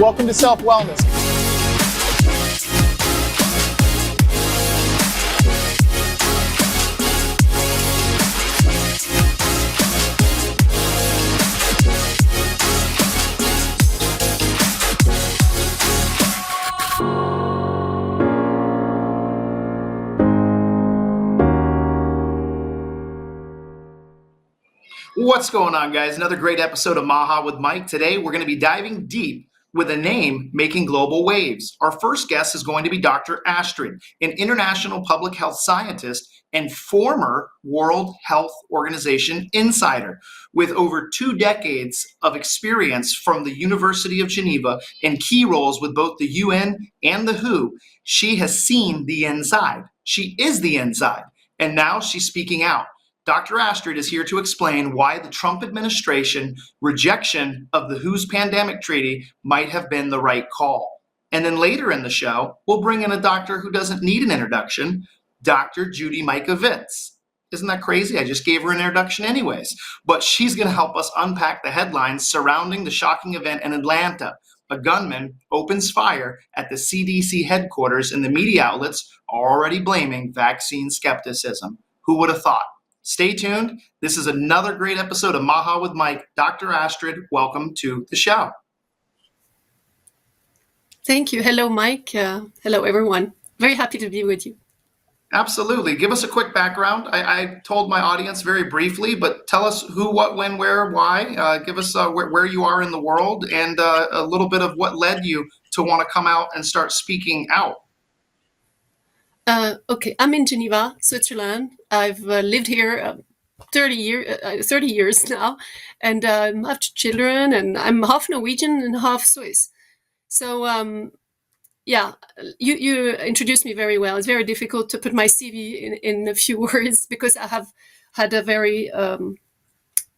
Welcome to Self Wellness. What's going on, guys? Another great episode of Maha with Mike. Today, we're going to be diving deep with a name making global waves. Our first guest is going to be Dr. Astrid, an international public health scientist and former World Health Organization insider with over 2 decades of experience from the University of Geneva and key roles with both the UN and the WHO. She has seen the inside. She is the inside, and now she's speaking out. Dr. Astrid is here to explain why the Trump administration rejection of the WHO's pandemic treaty might have been the right call. And then later in the show, we'll bring in a doctor who doesn't need an introduction, Dr. Judy Mikovits. Isn't that crazy? I just gave her an introduction anyways. But she's going to help us unpack the headlines surrounding the shocking event in Atlanta. A gunman opens fire at the CDC headquarters, and the media outlets are already blaming vaccine skepticism. Who would have thought? Stay tuned. This is another great episode of Maha with Mike. Dr. Astrid, welcome to the show. Thank you. Hello, Mike. Hello, everyone. Very happy to be with you. Absolutely. Give us a quick background. I told my audience very briefly, but tell us who, what, when, where, why. Give us where you are in the world and a little bit of what led you to want to come out and start speaking out. Okay, I'm in Geneva, Switzerland. I've lived here 30 years now, and I have children, and I'm half Norwegian and half Swiss. So, you introduced me very well. It's very difficult to put my CV in a few words because I have had a very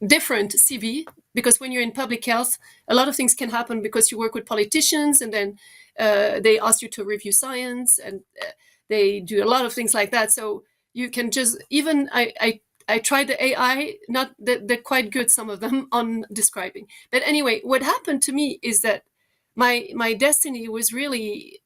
different CV, because when you're in public health, a lot of things can happen because you work with politicians, and then they ask you to review science, and they do a lot of things like that. So you can just, even I tried the AI, not that they're quite good, some of them, on describing. But anyway, what happened to me is that my destiny was really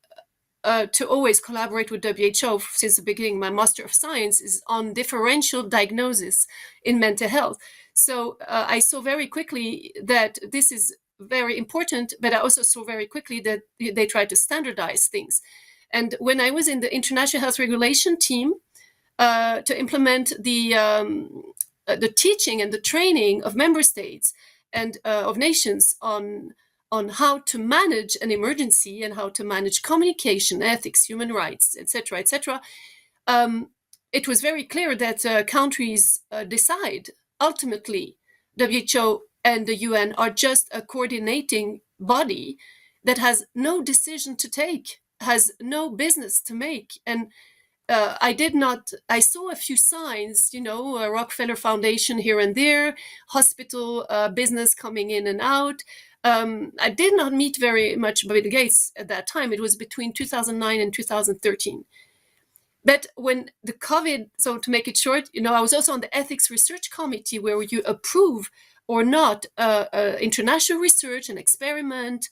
to always collaborate with WHO since the beginning. My Master of Science is on differential diagnosis in mental health. So I saw very quickly that this is very important, but I also saw very quickly that they try to standardize things. And when I was in the International Health Regulation team to implement the teaching and the training of member states and of nations on how to manage an emergency and how to manage communication, ethics, human rights, etc., etc., it was very clear that countries decide. Ultimately, WHO and the UN are just a coordinating body that has no decision to take, has no business to make. And I saw a few signs, a Rockefeller Foundation here and there, hospital business coming in and out. I did not meet very much Bill Gates at that time. It was between 2009 and 2013. But when the COVID, so to make it short, I was also on the ethics research committee where you approve or not international research and experiment.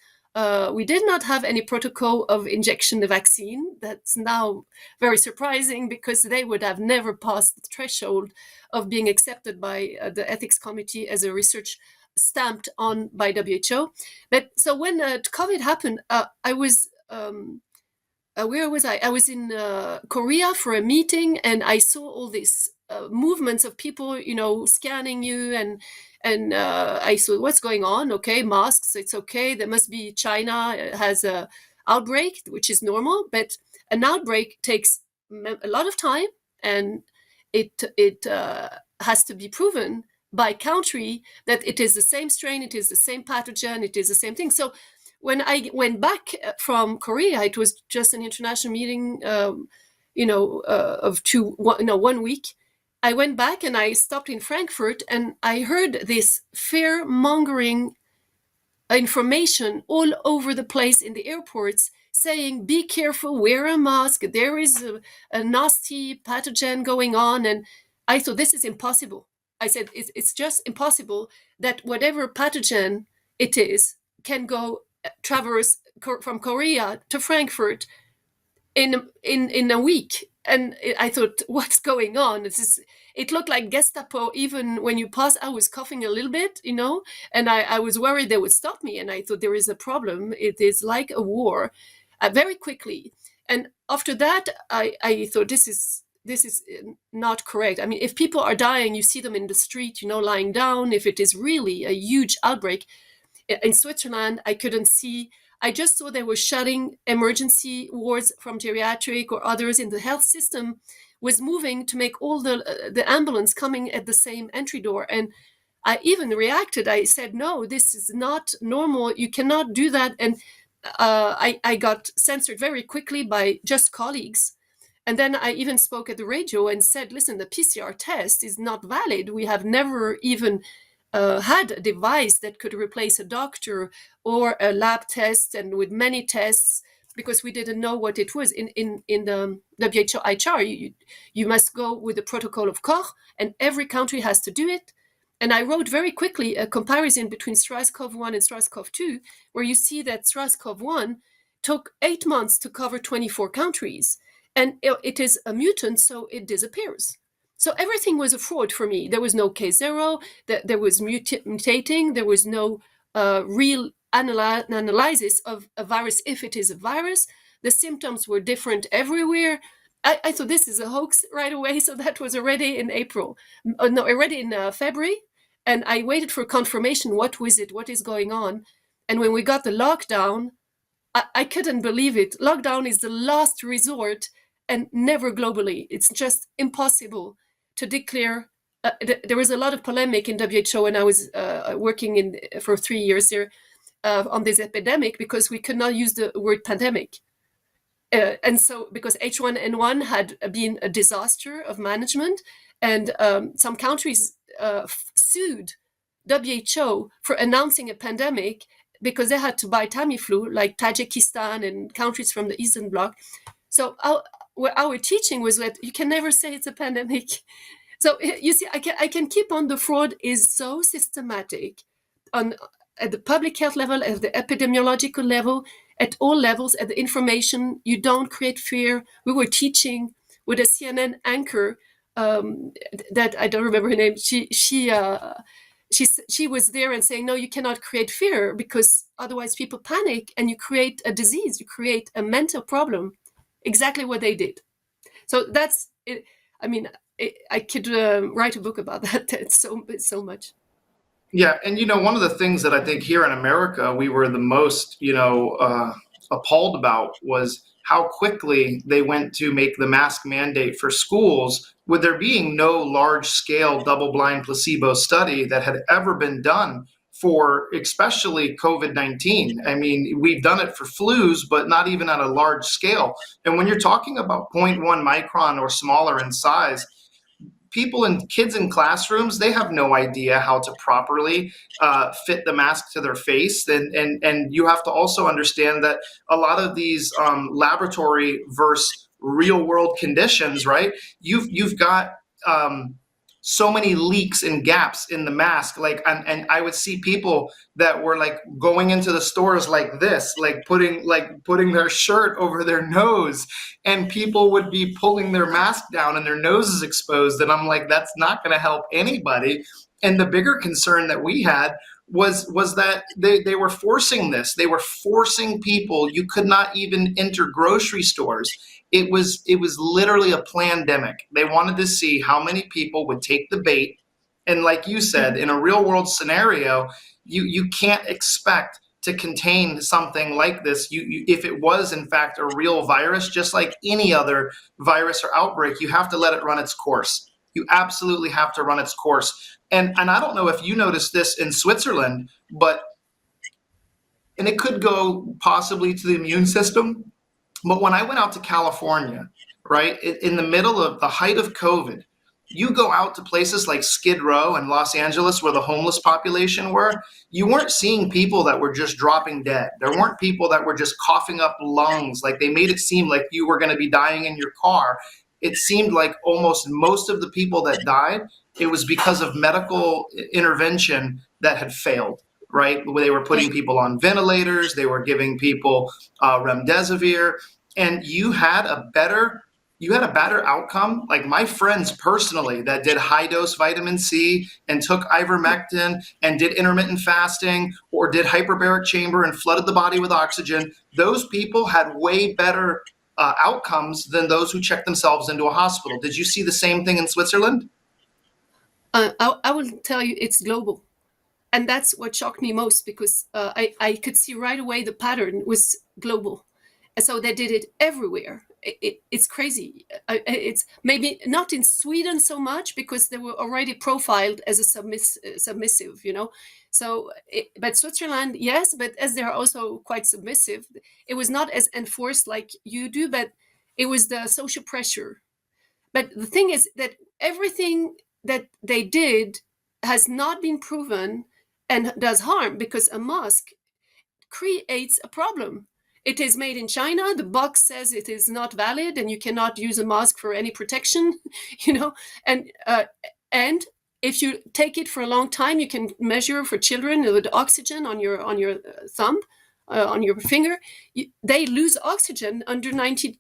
We did not have any protocol of injection the vaccine. That's now very surprising because they would have never passed the threshold of being accepted by the ethics committee as a research stamped on by WHO. But so when COVID happened, I was, where was I? I was in Korea for a meeting, and I saw all these movements of people, scanning you, and I saw what's going on. Okay, masks, it's okay. There must be China has a outbreak, which is normal, but an outbreak takes a lot of time, and it has to be proven by country that it is the same strain, it is the same pathogen, it is the same thing. So when I went back from Korea, it was just an international meeting, of 1 week. I went back and I stopped in Frankfurt, and I heard this fear-mongering information all over the place in the airports saying, be careful, wear a mask, there is a nasty pathogen going on. And I thought, this is impossible. I said, it's just impossible that whatever pathogen it is can go traverse from Korea to Frankfurt in a week. And I thought, what's going on? It looked like Gestapo. Even when you pass, I was coughing a little bit, and I was worried they would stop me. And I thought, there is a problem. It is like a war, very quickly. And after that, I thought, this is not correct. I mean, if people are dying, you see them in the street, lying down. If it is really a huge outbreak, in Switzerland, I couldn't see. I just saw they were shutting emergency wards from geriatric or others in the health system, was moving to make all the ambulance coming at the same entry door. And I even reacted. I said, no, this is not normal. You cannot do that. And I got censored very quickly by just colleagues. And then I even spoke at the radio and said, listen, the PCR test is not valid. We have never even had a device that could replace a doctor or a lab test, and with many tests, because we didn't know what it was. In the WHO HR, you must go with the protocol of Koch, and every country has to do it. And I wrote very quickly a comparison between SARS-CoV-1 and SARS-CoV-2, where you see that SARS-CoV-1 took 8 months to cover 24 countries. And it is a mutant, so it disappears. So everything was a fraud for me. There was no case zero, there was mutating, there was no real analysis of a virus if it is a virus. The symptoms were different everywhere. I thought this is a hoax right away, so that was already in already in February. And I waited for confirmation. What was it? What is going on? And when we got the lockdown, I couldn't believe it. Lockdown is the last resort, and never globally. It's just impossible to declare. There was a lot of polemic in WHO when I was working for 3 years there on this epidemic, because we could not use the word pandemic. And so, because H1N1 had been a disaster of management, and some countries sued WHO for announcing a pandemic because they had to buy Tamiflu, like Tajikistan and countries from the Eastern Bloc. So our teaching was that you can never say it's a pandemic. So you see, I can keep on. The fraud is so systematic at the public health level, at the epidemiological level, at all levels, at the information. You don't create fear. We were teaching with a CNN anchor that I don't remember her name. She was there and saying, no, you cannot create fear, because otherwise people panic and you create a disease, you create a mental problem. Exactly what they did. So that's it. I mean, I could write a book about that. It's so much. Yeah, and one of the things that I think here in America we were the most, appalled about was how quickly they went to make the mask mandate for schools, with there being no large-scale double-blind placebo study that had ever been done for especially COVID-19. I mean, we've done it for flus, but not even at a large scale. And when you're talking about 0.1 micron or smaller in size, kids in classrooms, they have no idea how to properly fit the mask to their face. And you have to also understand that a lot of these laboratory versus real world conditions, right? You've got so many leaks and gaps in the mask. And I would see people that were like going into the stores like this, like putting their shirt over their nose, and people would be pulling their mask down and their nose is exposed. And I'm like, that's not going to help anybody. And the bigger concern that we had was that they were forcing this. They were forcing people. You could not even enter grocery stores. It was literally a plandemic. They wanted to see how many people would take the bait. And like you said, in a real world scenario, you can't expect to contain something like this. If it was in fact a real virus, just like any other virus or outbreak, you have to let it run its course. You absolutely have to run its course. And I don't know if you noticed this in Switzerland, and it could go possibly to the immune system. But when I went out to California, right, in the middle of the height of COVID, you go out to places like Skid Row and Los Angeles, where the homeless population were, you weren't seeing people that were just dropping dead. There weren't people that were just coughing up lungs. Like, they made it seem like you were going to be dying in your car. It seemed like almost most of the people that died, it was because of medical intervention that had failed. right? Where they were putting people on ventilators, they were giving people remdesivir, and you had a better outcome. Like my friends personally that did high dose vitamin C and took ivermectin and did intermittent fasting or did hyperbaric chamber and flooded the body with oxygen, those people had way better outcomes than those who checked themselves into a hospital. Did you see the same thing in Switzerland? I will tell you, it's global. And that's what shocked me most, because I could see right away the pattern was global. And so they did it everywhere. It's crazy. It's maybe not in Sweden so much because they were already profiled as a submissive, So, but Switzerland, yes, but as they're also quite submissive, it was not as enforced like you do, but it was the social pressure. But the thing is that everything that they did has not been proven and does harm, because a mask creates a problem. It is made in China. The box says it is not valid and you cannot use a mask for any protection, and if you take it for a long time, you can measure for children with oxygen on your thumb, on your finger. They lose oxygen under 90%,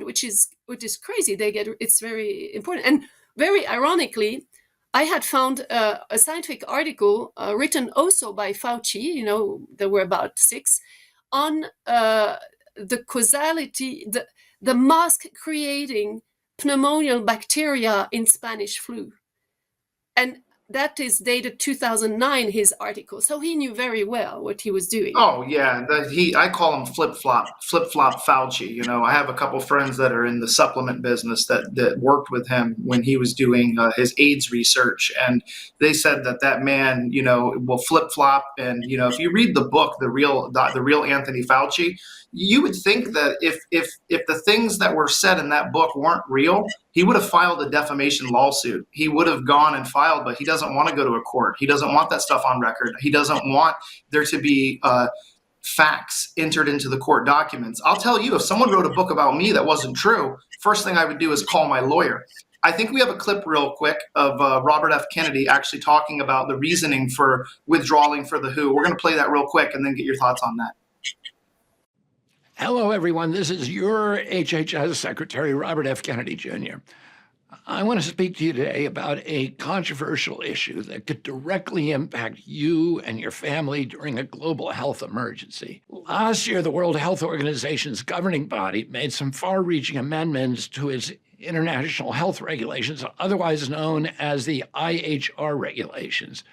which is crazy. It's very important. And very ironically, I had found a scientific article written also by Fauci, there were about 6, on the causality, the mask creating pneumonial bacteria in Spanish flu. And that is dated 2009, his article. So he knew very well what he was doing. Oh yeah, I call him flip flop Fauci. I have a couple friends that are in the supplement business that worked with him when he was doing his AIDS research, and they said that man, will flip flop. And if you read the book, the real Anthony Fauci, you would think that if the things that were said in that book weren't real, he would have filed a defamation lawsuit. He would have gone and filed, but he doesn't want to go to a court. He doesn't want that stuff on record. He doesn't want there to be facts entered into the court documents. I'll tell you, if someone wrote a book about me that wasn't true, first thing I would do is call my lawyer. I think we have a clip real quick of Robert F. Kennedy actually talking about the reasoning for withdrawing for the WHO. We're going to play that real quick and then get your thoughts on that. Hello, everyone. This is your HHS Secretary, Robert F. Kennedy, Jr. I want to speak to you today about a controversial issue that could directly impact you and your family during a global health emergency. Last year, the World Health Organization's governing body made some far-reaching amendments to its international health regulations, otherwise known as the IHR regulations.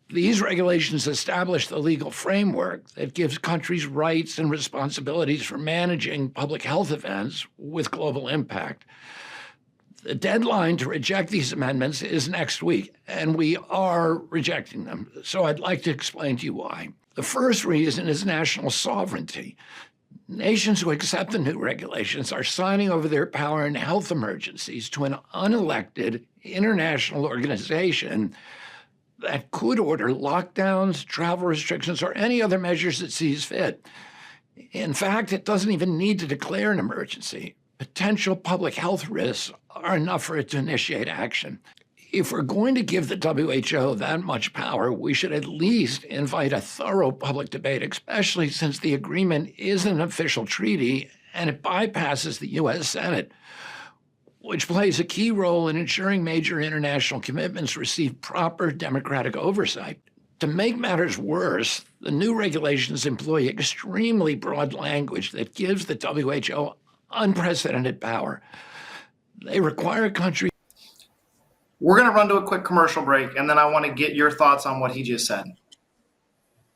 These regulations establish the legal framework that gives countries rights and responsibilities for managing public health events with global impact. The deadline to reject these amendments is next week, and we are rejecting them. So I'd like to explain to you why. The first reason is national sovereignty. Nations who accept the new regulations are signing over their power in health emergencies to an unelected international organization that could order lockdowns, travel restrictions, or any other measures it sees fit. In fact, it doesn't even need to declare an emergency. Potential public health risks are enough for it to initiate action. If we're going to give the WHO that much power, we should at least invite a thorough public debate, especially since the agreement is an official treaty and it bypasses the U.S. Senate, which plays a key role in ensuring major international commitments receive proper democratic oversight. To make matters worse, the new regulations employ extremely broad language that gives the WHO unprecedented power. They require countries. We're going to run to a quick commercial break, and then I want to get your thoughts on what he just said.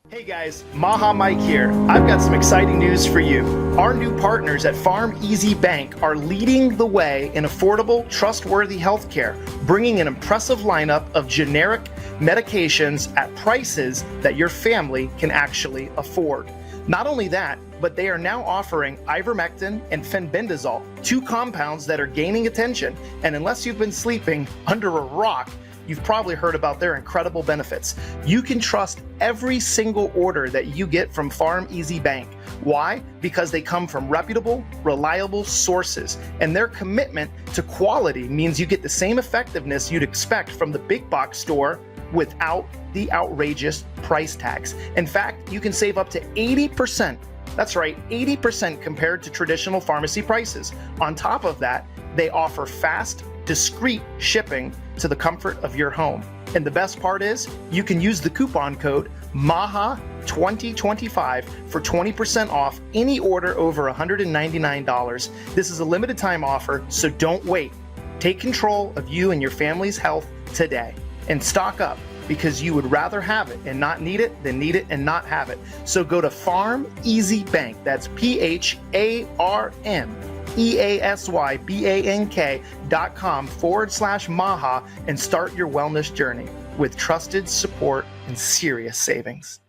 Hey guys, Maha Mike here. I've got some exciting news for you. Our new partners at Farm Easy Bank are leading the way in affordable, trustworthy healthcare, bringing an impressive lineup of generic medications at prices that your family can actually afford. Not only that, but they are now offering ivermectin and fenbendazole, 2 compounds that are gaining attention, and unless you've been sleeping under a rock, you've probably heard about their incredible benefits. You can trust every single order that you get from Farm Easy Bank. Why? Because they come from reputable, reliable sources, and their commitment to quality means you get the same effectiveness you'd expect from the big box store without the outrageous price tags. In fact, you can save up to 80%. That's right, 80% compared to traditional pharmacy prices. On top of that, they offer fast, discreet shipping to the comfort of your home. And the best part is, you can use the coupon code MAHA2025 for 20% off any order over $199. This is a limited time offer, so don't wait. Take control of you and your family's health today and stock up, because you would rather have it and not need it than need it and not have it. So go to Farm Easy Bank, that's PharmEasyBank.com/Maha and start your wellness journey with trusted support and serious savings.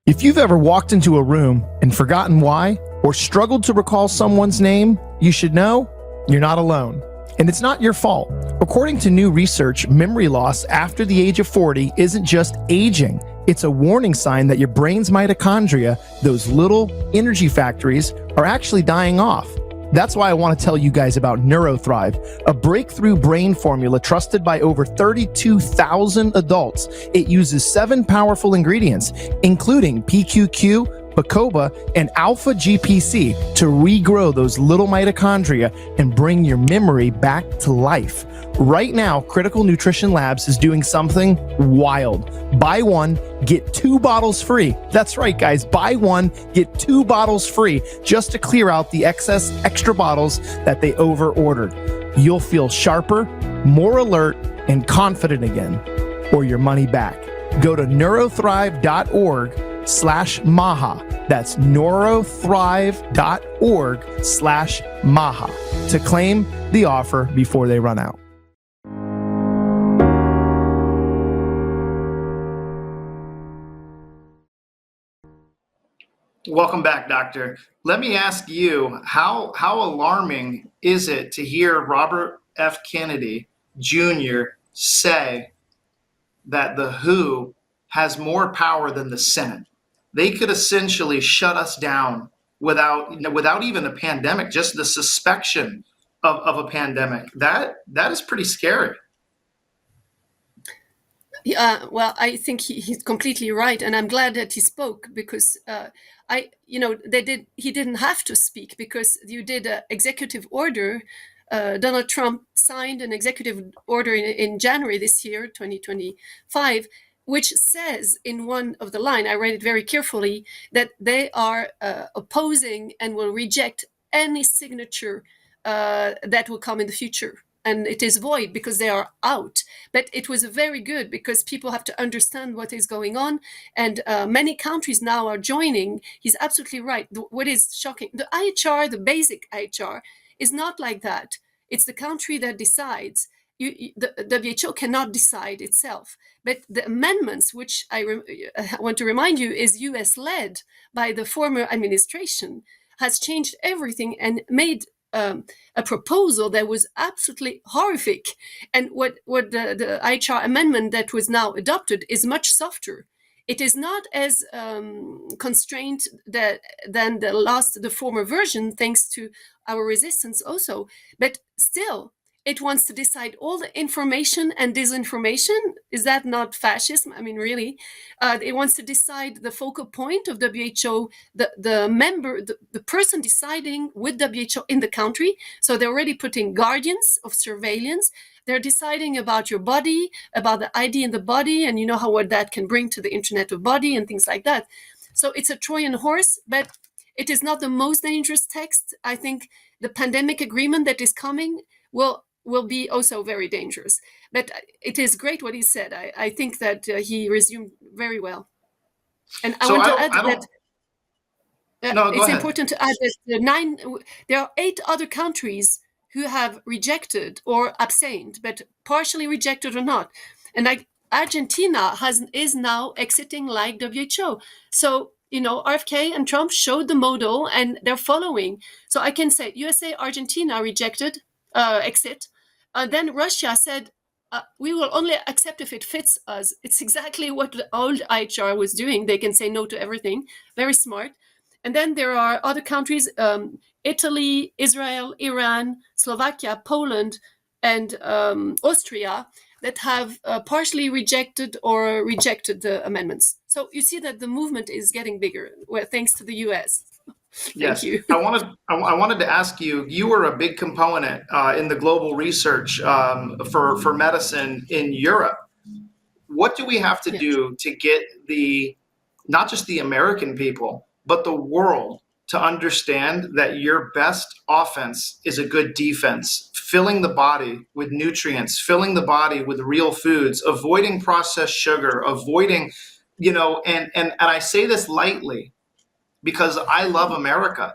If you've ever walked into a room and forgotten why, or struggled to recall someone's name, you should know you're not alone. And it's not your fault. According to new research, memory loss after the age of 40 isn't just aging. It's a warning sign that your brain's mitochondria, those little energy factories, are actually dying off. That's why I want to tell you guys about NeuroThrive, a breakthrough brain formula trusted by over 32,000 adults. It uses 7 powerful ingredients, including PQQ, Bacopa, and Alpha GPC to regrow those little mitochondria and bring your memory back to life. Right now, Critical Nutrition Labs is doing something wild. Buy one, get 2 bottles free. That's right, guys. Buy one, get 2 bottles free just to clear out the excess extra bottles that they over-ordered. You'll feel sharper, more alert, and confident again, or your money back. Go to neurothrive.org/Maha. That's neurothrive.org/Maha to claim the offer before they run out. Welcome back, Doctor. Let me ask you, how alarming is it to hear Robert F. Kennedy Jr. say that the WHO has more power than the Senate? They could essentially shut us down without even a pandemic, just the suspicion of a pandemic. That is pretty scary. Well, I think he's completely right, and I'm glad that he spoke, because he didn't have to speak, because you did an executive order. Donald Trump signed an executive order in January this year, 2025, which says in one of the line, I read it very carefully, that they are opposing and will reject any signature that will come in the future. And it is void because they are out. But it was very good, because people have to understand what is going on. And many countries now are joining. He's absolutely right. What is shocking, the IHR, the basic IHR, is not like that. It's the country that decides. The WHO cannot decide itself. But the amendments, which I want to remind you, is US-led by the former administration, has changed everything and made a proposal that was absolutely horrific. And what the IHR amendment that was now adopted is much softer. It is not as constrained than the former version, thanks to our resistance also. But still, it wants to decide all the information and disinformation. Is that not fascism? I mean, really, it wants to decide the focal point of WHO, the member, the person deciding with WHO in the country. So they're already putting guardians of surveillance. They're deciding about your body, about the ID in the body, and you know what that can bring to the Internet of Body and things like that. So it's a Trojan horse, but it is not the most dangerous text. I think the pandemic agreement that is coming will be also very dangerous. But it is great what he said. I think that he resumed very well. And I want to add that it's important to add that there are 8 other countries who have rejected or abstained, but partially rejected or not. And Argentina is now exiting like WHO. So, RFK and Trump showed the model and they're following. So I can say USA, Argentina rejected, exit. Then Russia said, we will only accept if it fits us. It's exactly what the old IHR was doing. They can say no to everything. Very smart. And then there are other countries, Italy, Israel, Iran, Slovakia, Poland, and Austria, that have partially rejected or rejected the amendments. So you see that the movement is getting bigger, well, thanks to the US. Thank Yes, you. I wanted to ask you. You were a big component in the global research for medicine in Europe. What do we have to Yeah. do to get the not just the American people, but the world to understand that your best offense is a good defense, filling the body with nutrients, filling the body with real foods, avoiding processed sugar, avoiding, and I say this lightly because I love America.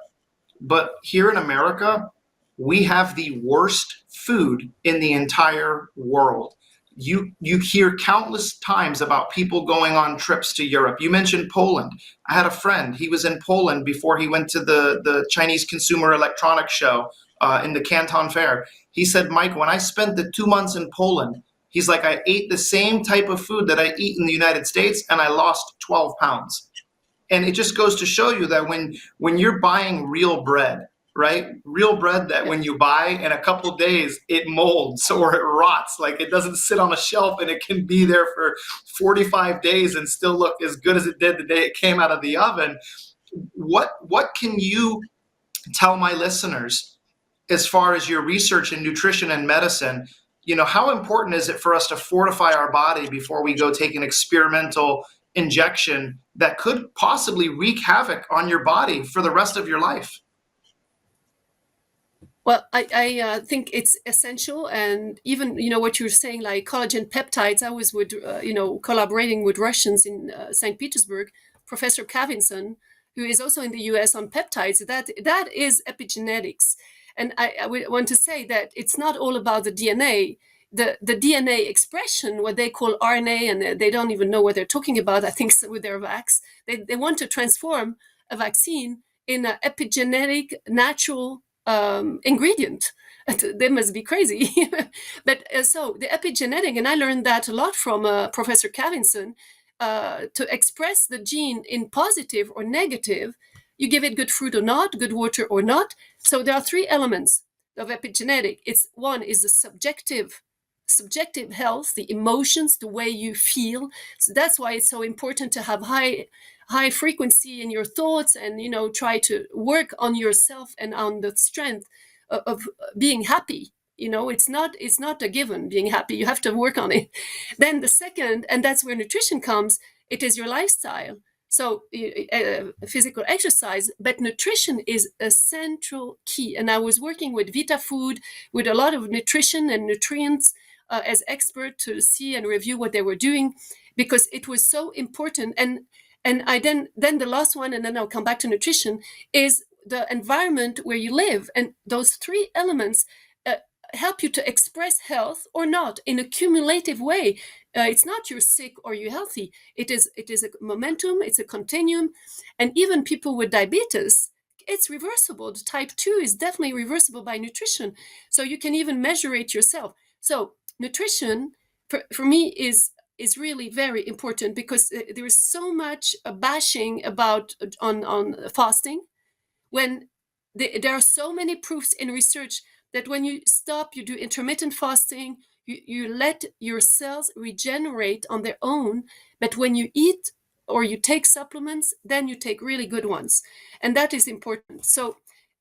But here in America, we have the worst food in the entire world. You hear countless times about people going on trips to Europe. You mentioned Poland. I had a friend. He was in Poland before he went to the Chinese Consumer Electronics Show in the Canton Fair. He said, Mike, when I spent the 2 months in Poland, he's like, I ate the same type of food that I eat in the United States, and I lost 12 pounds. And it just goes to show you that when you're buying real bread, right, real bread that when you buy in a couple of days it molds or it rots, like it doesn't sit on a shelf and it can be there for 45 days and still look as good as it did the day it came out of the oven. What can you tell my listeners as far as your research in nutrition and medicine? How important is it for us to fortify our body before we go take an experimental injection that could possibly wreak havoc on your body for the rest of your life? Well, I think it's essential, and even what you're saying, like collagen peptides. I was with collaborating with Russians in St. Petersburg, Professor Kavinson, who is also in the U.S. on peptides. That is epigenetics, and I would want to say that it's not all about the DNA. The DNA expression, what they call RNA, and they don't even know what they're talking about. I think so with their vax, they want to transform a vaccine in an epigenetic natural ingredient. They must be crazy. But so the epigenetic, and I learned that a lot from Professor Kavinson, to express the gene in positive or negative, you give it good fruit or not, good water or not. So there are three elements of epigenetic. One is the subjective health, the emotions, the way you feel. So that's why it's so important to have high frequency in your thoughts, and try to work on yourself and on the strength of being happy. It's not a given being happy. You have to work on it. Then the second, and that's where nutrition comes, it is your lifestyle. So physical exercise, but nutrition is a central key. And I was working with Vita Food, with a lot of nutrition and nutrients as expert to see and review what they were doing, because it was so important. And I then the last one, and then I'll come back to nutrition, is the environment where you live. And those three elements help you to express health or not in a cumulative way. It's not you're sick or you're healthy. It is a momentum, it's a continuum. And even people with diabetes, it's reversible. The type 2 is definitely reversible by nutrition. So you can even measure it yourself. So nutrition, for me, is really very important, because there is so much bashing about on fasting, when there are so many proofs in research that when you stop, you do intermittent fasting, you let your cells regenerate on their own. But when you eat or you take supplements, then you take really good ones. And that is important. So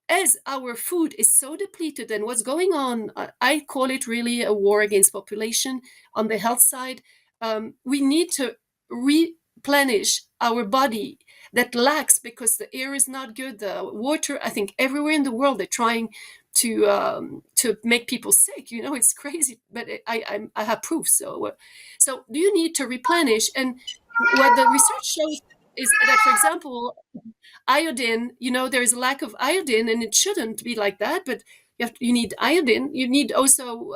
as our food is so depleted, and what's going on, I call it really a war against population on the health side. We need to replenish our body that lacks, because the air is not good, the water. I think everywhere in the world they're trying to make people sick. It's crazy, but I have proof. So do you need to replenish? And what the research shows is that, for example, iodine, there is a lack of iodine, and it shouldn't be like that, but you need iodine. You need also,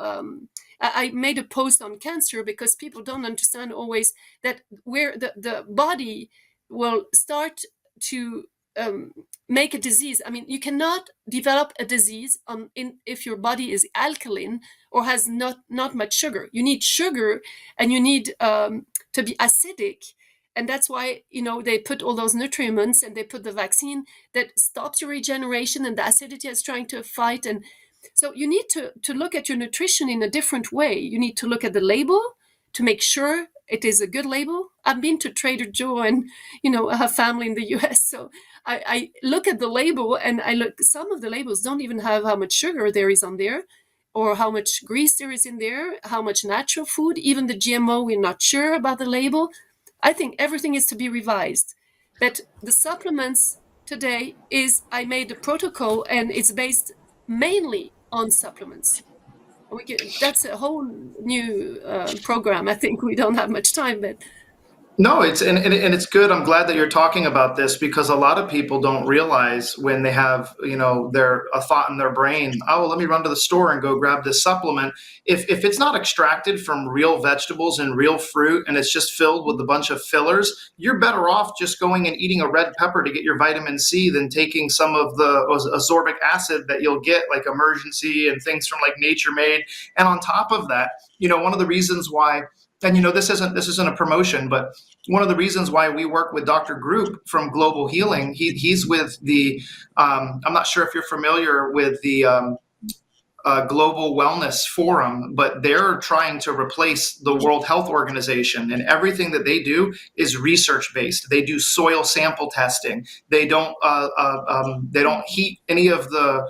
I made a post on cancer, because people don't understand always that where the body will start to make a disease. I mean, you cannot develop a disease if your body is alkaline or has not much sugar. You need sugar, and you need to be acidic. And that's why, they put all those nutriments, and they put the vaccine that stops your regeneration, and the acidity is trying to fight. And So you need to look at your nutrition in a different way. You need to look at the label to make sure it is a good label. I've been to Trader Joe, and I have family in the US, so I look at the label, and I look. Some of the labels don't even have how much sugar there is on there, or how much grease there is in there, how much natural food. Even the GMO, we're not sure about the label. I think everything is to be revised. But the supplements today I made a protocol, and it's based mainly on supplements. That's a whole new program. I think we don't have much time, but No, and it's good. I'm glad that you're talking about this, because a lot of people don't realize when they have, a thought in their brain, oh, well, let me run to the store and go grab this supplement. If it's not extracted from real vegetables and real fruit, and it's just filled with a bunch of fillers, you're better off just going and eating a red pepper to get your vitamin C than taking some of the ascorbic acid that you'll get, like Emergency and things from like Nature Made. And on top of that, one of the reasons why, and this isn't a promotion, but one of the reasons why we work with Dr. Group from Global Healing, he's with the, I'm not sure if you're familiar with the Global Wellness Forum, but they're trying to replace the World Health Organization, and everything that they do is research based. They do soil sample testing. They don't heat any of the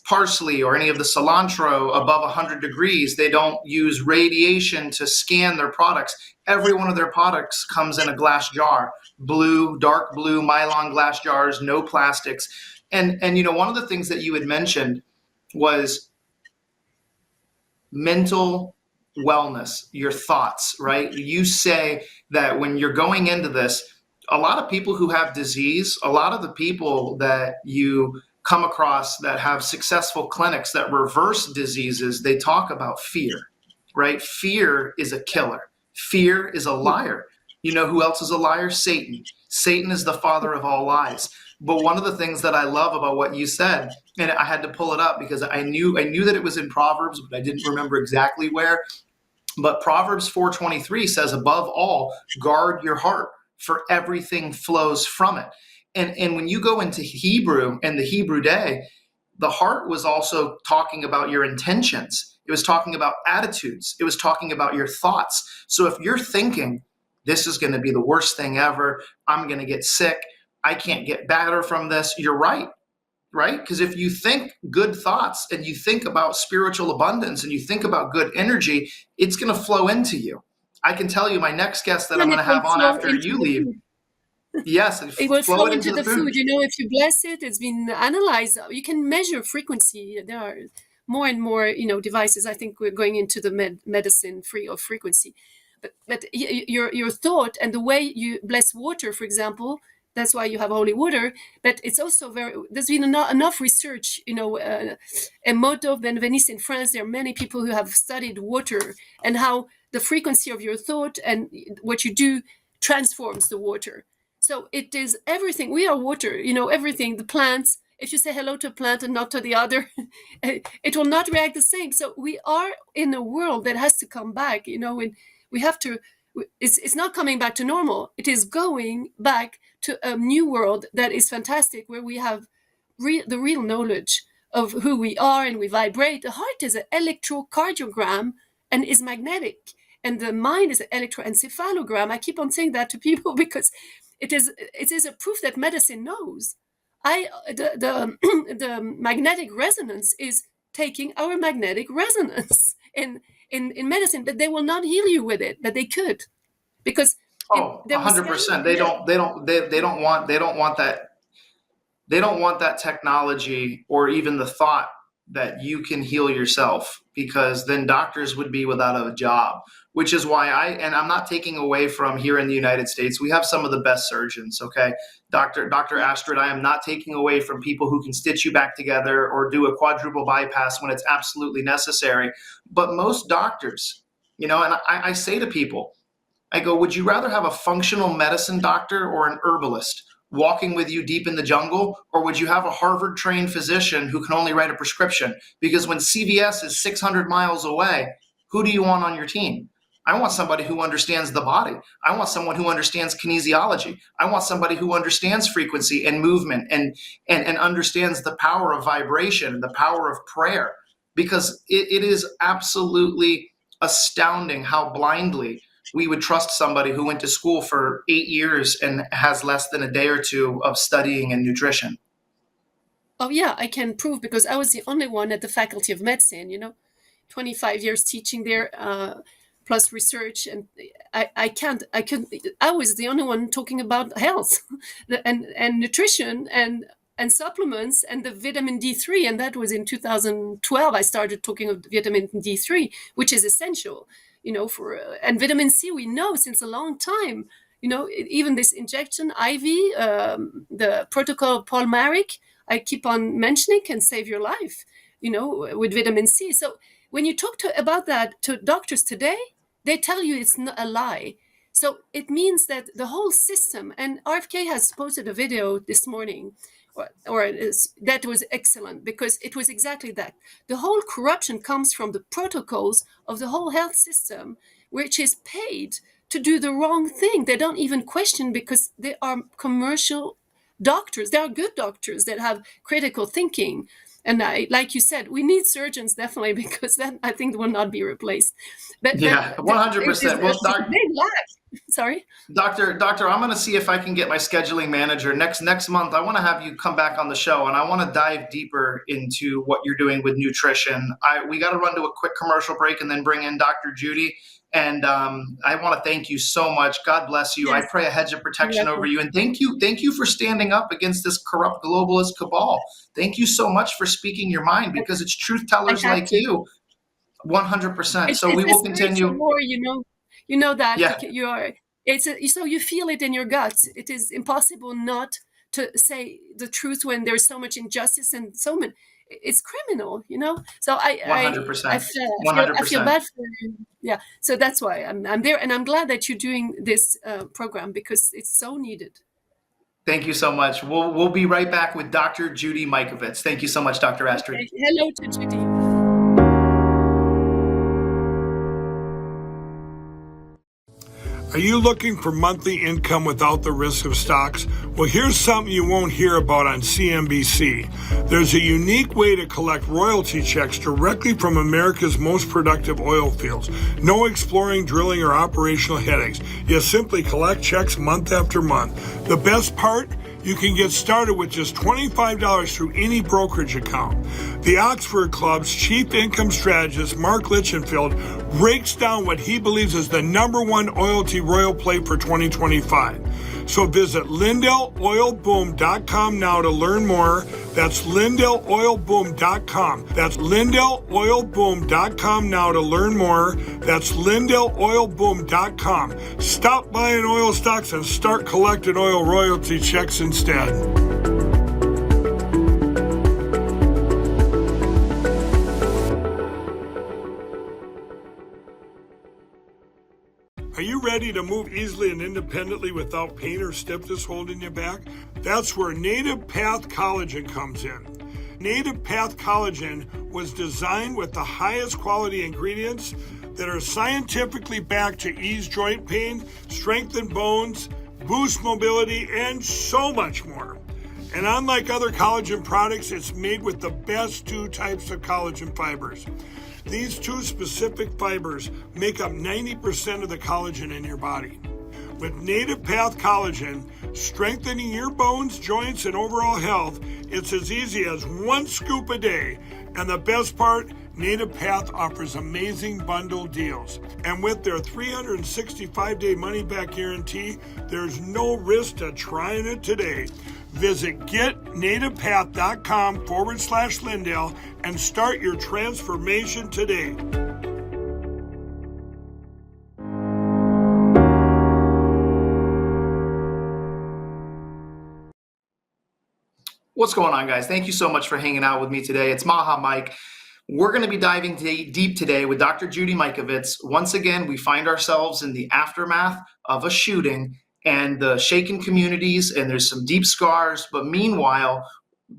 parsley or any of the cilantro above 100 degrees. They don't use radiation to scan their products. Every one of their products comes in a glass jar, dark blue Mylon glass jars, no plastics. And one of the things that you had mentioned was mental wellness, your thoughts, right? You say that when you're going into this, a lot of people who have disease, a lot of the people that you come across that have successful clinics that reverse diseases, they talk about fear, right? Fear is a killer. Fear is a liar. You know who else is a liar? Satan. Satan is the father of all lies. But one of the things that I love about what you said, and I had to pull it up because I knew that it was in Proverbs, but I didn't remember exactly where. But Proverbs 4:23 says, above all, guard your heart, for everything flows from it. And when you go into Hebrew and the Hebrew day, the heart was also talking about your intentions. It was talking about attitudes. It was talking about your thoughts. So if you're thinking, this is going to be the worst thing ever, I'm going to get sick, I can't get better from this, you're right? Because if you think good thoughts and you think about spiritual abundance and you think about good energy, it's going to flow into you. I can tell you my next guest that I'm going to have on after you leave. Yes, it will flow into the food. If you bless it, it's been analyzed. You can measure frequency. There are more and more, devices. I think we're going into the medicine free of frequency. But your thought and the way you bless water, for example, that's why you have holy water. But it's also there's been enough research, Emoto Benveniste in France, there are many people who have studied water and how the frequency of your thought and what you do transforms the water. So it is everything. We are water, everything, the plants. If you say hello to a plant and not to the other, it will not react the same. So we are in a world that has to come back, and we have to, it's not coming back to normal. It is going back to a new world that is fantastic, where we have the real knowledge of who we are and we vibrate. The heart is an electrocardiogram and is magnetic. And the mind is an electroencephalogram. I keep on saying that to people because it is a proof that medicine knows. The magnetic resonance is taking our magnetic resonance in medicine, but they will not heal you with it, but they could, because 100%. They don't want that technology or even the thought that you can heal yourself, because then doctors would be without a job, which is why I'm not taking away from here in the United States. We have some of the best surgeons, okay? Dr. Astrid, I am not taking away from people who can stitch you back together or do a quadruple bypass when it's absolutely necessary. But most doctors, and I say to people, I go, would you rather have a functional medicine doctor or an herbalist walking with you deep in the jungle, or would you have a Harvard-trained physician who can only write a prescription? Because when CVS is 600 miles away, who do you want on your team? I want somebody who understands the body. I want someone who understands kinesiology. I want somebody who understands frequency and movement and understands the power of vibration and the power of prayer, because it is absolutely astounding how blindly we would trust somebody who went to school for 8 years and has less than a day or two of studying and nutrition. Oh yeah, I can prove, because I was the only one at the Faculty of Medicine, 25 years teaching there, plus research. And I was the only one talking about health and nutrition and supplements and the vitamin D3. And that was in 2012. I started talking of vitamin D3, which is essential, and vitamin C, we know since a long time, even this injection IV, the protocol of Paul Marik, I keep on mentioning, can save your life, with vitamin C. So when you talk about that to doctors today, they tell you it's not a lie. So it means that the whole system, and RFK has posted a video this morning, that was excellent, because it was exactly that. The whole corruption comes from the protocols of the whole health system, which is paid to do the wrong thing. They don't even question, because they are commercial doctors. There are good doctors that have critical thinking. And like you said, we need surgeons, definitely, because that, I think, will not be replaced. But yeah, 100%. Well, they lack. Sorry, Doctor, I'm going to see if I can get my scheduling manager next month. I want to have you come back on the show, and I want to dive deeper into what you're doing with nutrition. We got to run to a quick commercial break and then bring in Dr. Judy. And I want to thank you so much. God bless you. Yes. I pray a hedge of protection over you. And thank you for standing up against this corrupt globalist cabal. Thank you so much for speaking your mind, because it's truth tellers like you. 100%. So we will continue. War, you know that. Yeah. You are. So you feel it in your guts. It is impossible not to say the truth when there's so much injustice and so many. It's criminal, So 100%. I feel bad for you. Yeah. So that's why I'm there, and I'm glad that you're doing this program, because it's so needed. Thank you so much. We'll be right back with Dr. Judy Mikovits. Thank you so much, Dr. Astrid. Okay. Hello to Judy. Are you looking for monthly income without the risk of stocks? Well, here's something you won't hear about on CNBC. There's a unique way to collect royalty checks directly from America's most productive oil fields. No exploring, drilling, or operational headaches. You simply collect checks month after month. The best part? You can get started with just $25 through any brokerage account. The Oxford Club's chief income strategist, Mark Litchenfield, breaks down what he believes is the #1 loyalty royal play for 2025. So visit LindellOilBoom.com now to learn more. That's LindellOilBoom.com. That's LindellOilBoom.com now to learn more. That's LindellOilBoom.com. Stop buying oil stocks and start collecting oil royalty checks instead. Are you ready to move easily and independently without pain or stiffness holding you back? That's where Native Path Collagen comes in. Native Path Collagen was designed with the highest quality ingredients that are scientifically backed to ease joint pain, strengthen bones, boost mobility, and so much more. And unlike other collagen products, it's made with the best 2 types of collagen fibers. These 2 specific fibers make up 90% of the collagen in your body. With Native Path Collagen, strengthening your bones, joints, and overall health, it's as easy as 1 scoop a day. And the best part, Native Path offers amazing bundle deals. And with their 365-day money-back guarantee, there's no risk to trying it today. Visit getnativepath.com/Lindell and start your transformation today. What's going on, guys? Thank you so much for hanging out with me today. It's Maha Mike. We're going to be diving deep today with Dr. Judy Mikovits. Once again, we find ourselves in the aftermath of a shooting and the shaken communities, and there's some deep scars. But meanwhile,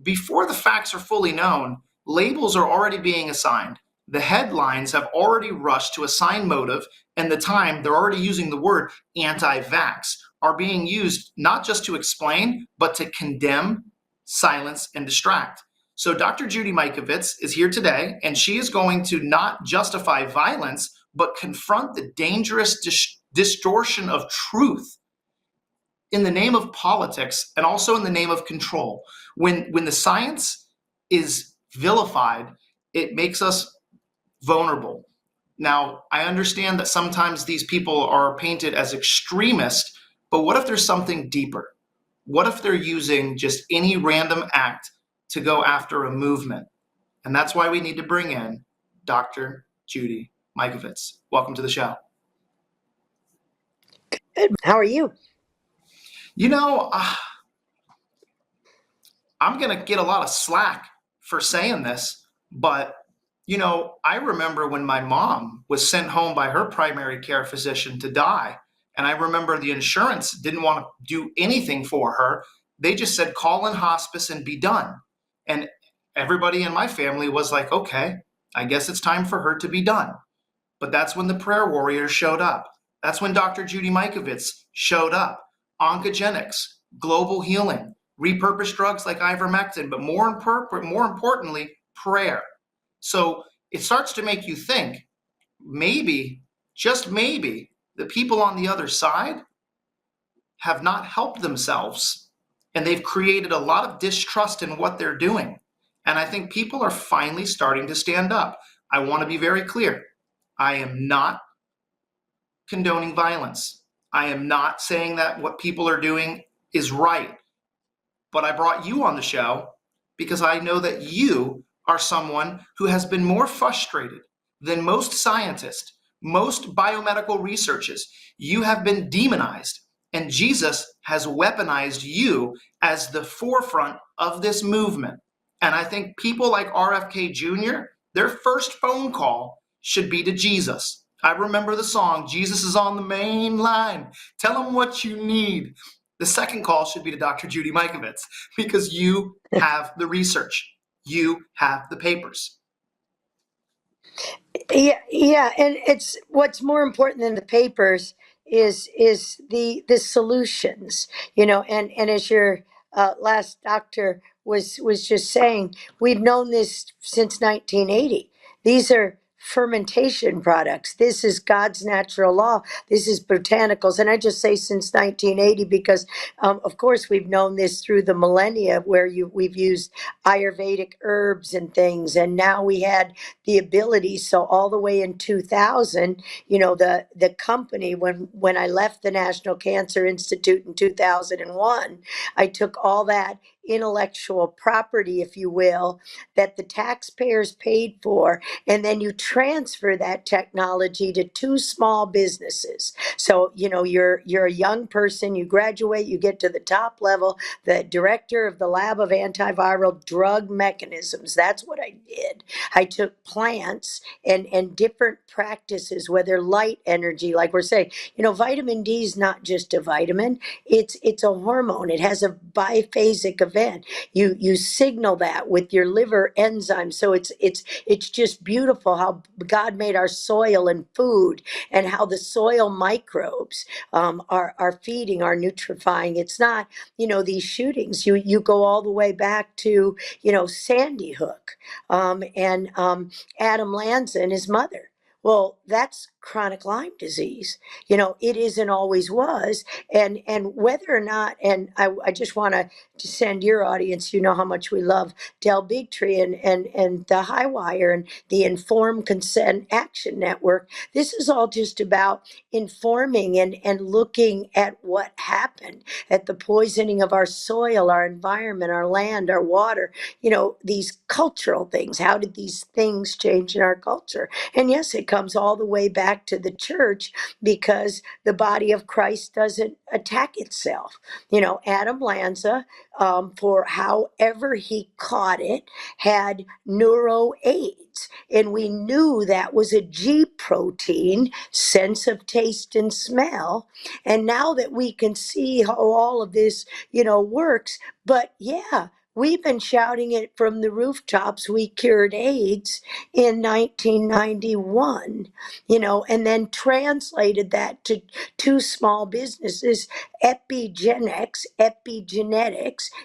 before the facts are fully known, labels are already being assigned. The headlines have already rushed to assign motive, and the time they're already using the word anti-vax are being used not just to explain, but to condemn, silence, and distract. So Dr. Judy Mikovits is here today, and she is going to not justify violence, but confront the dangerous distortion of truth in the name of politics and also in the name of control. When the science is vilified, it makes us vulnerable. Now, I understand that sometimes these people are painted as extremists, but what if there's something deeper? What if they're using just any random act to go after a movement? And that's why we need to bring in Dr. Judy Mikovits. Welcome to the show. Good. How are you? You know, I'm going to get a lot of slack for saying this, but you know, I remember when my mom was sent home by her primary care physician to die, and I remember the insurance didn't want to do anything for her. They just said, call in hospice and be done. And everybody in my family was like, okay, I guess it's time for her to be done. But that's when the prayer warriors showed up. That's when Dr. Judy Mikovits showed up. Oncogenics, global healing, repurposed drugs like ivermectin, but more importantly, prayer. So it starts to make you think, maybe, just maybe, the people on the other side have not helped themselves, and they've created a lot of distrust in what they're doing. And I think people are finally starting to stand up. I want to be very clear. I am not condoning violence. I am not saying that what people are doing is right. But I brought you on the show because I know that you are someone who has been more frustrated than most scientists, most biomedical researchers. You have been demonized, and Jesus has weaponized you as the forefront of this movement. And I think people like RFK Jr., their first phone call should be to Jesus. I remember the song, Jesus is on the main line. Tell him what you need. The second call should be to Dr. Judy Mikovits because you have the research. You have the papers. Yeah, and it's what's more important than the papers is the solutions, and as your last doctor was just saying, we've known this since 1980. These are fermentation products. This is God's natural law. This is botanicals, and I just say since 1980 because, of course, we've known this through the millennia where we've used Ayurvedic herbs and things, and now we had the ability. So all the way in 2000, the company, when I left the National Cancer Institute in 2001, I took all that intellectual property, if you will, that the taxpayers paid for, and then you transfer that technology to two small businesses. So you're a young person, you graduate, you get to the top level, the director of the lab of antiviral drug mechanisms. That's what I did. I took plants and different practices, whether light energy, like we're saying, vitamin D is not just a vitamin, it's a hormone. It has a biphasic event. You signal that with your liver enzymes. So it's just beautiful how God made our soil and food, and how the soil microbes are feeding, are nutrifying. It's not, these shootings. You go all the way back to, Sandy Hook, and Adam Lanza and his mother. Well, that's chronic Lyme disease. It is and always was. And whether or not, and I just want to send your audience, how much we love Del Bigtree and the High Wire and the Informed Consent Action Network. This is all just about informing and looking at what happened, at the poisoning of our soil, our environment, our land, our water, these cultural things. How did these things change in our culture? And yes, it comes all the way back to the church because the body of Christ doesn't attack itself. Adam Lanza, for however he caught it, had neuro AIDS. And we knew that was a G protein, sense of taste and smell. And now that we can see how all of this, works, but yeah, we've been shouting it from the rooftops. We cured AIDS in 1991, and then translated that to two small businesses, Epigenetics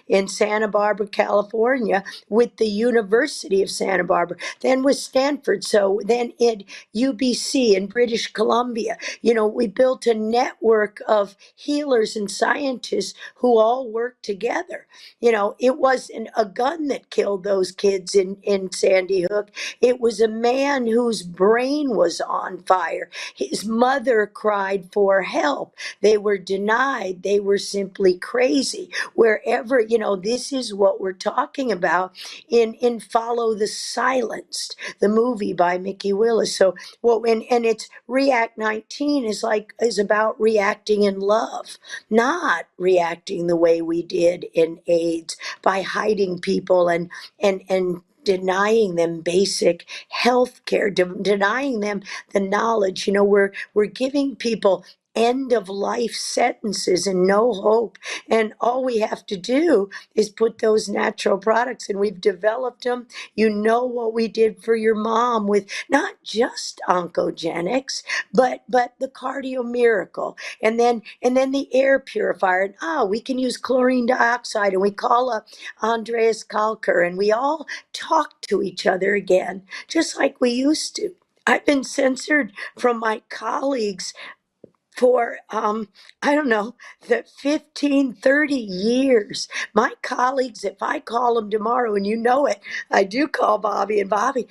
in Santa Barbara, California, with the University of Santa Barbara, then with Stanford, so then at UBC in British Columbia. We built a network of healers and scientists who all work together. It wasn't a gun that killed those kids in Sandy Hook. It was a man whose brain was on fire. His mother cried for help. They were denied. They were simply crazy. Wherever, this is what we're talking about in Follow the Silenced, the movie by Mickey Willis. So, and it's React 19 is about reacting in love, not reacting the way we did in AIDS by hiding people and denying them basic health care, denying them the knowledge. We're giving people end of life sentences and no hope. And all we have to do is put those natural products, and we've developed them. What we did for your mom with not just oncogenics, but the cardio miracle, and then the air purifier. And we can use chlorine dioxide, and we call up Andreas Kalker, and we all talk to each other again, just like we used to. I've been censored from my colleagues for I don't know, the 15, 30 years. My colleagues, if I call them tomorrow, and it, I do call Bobby and Bobby,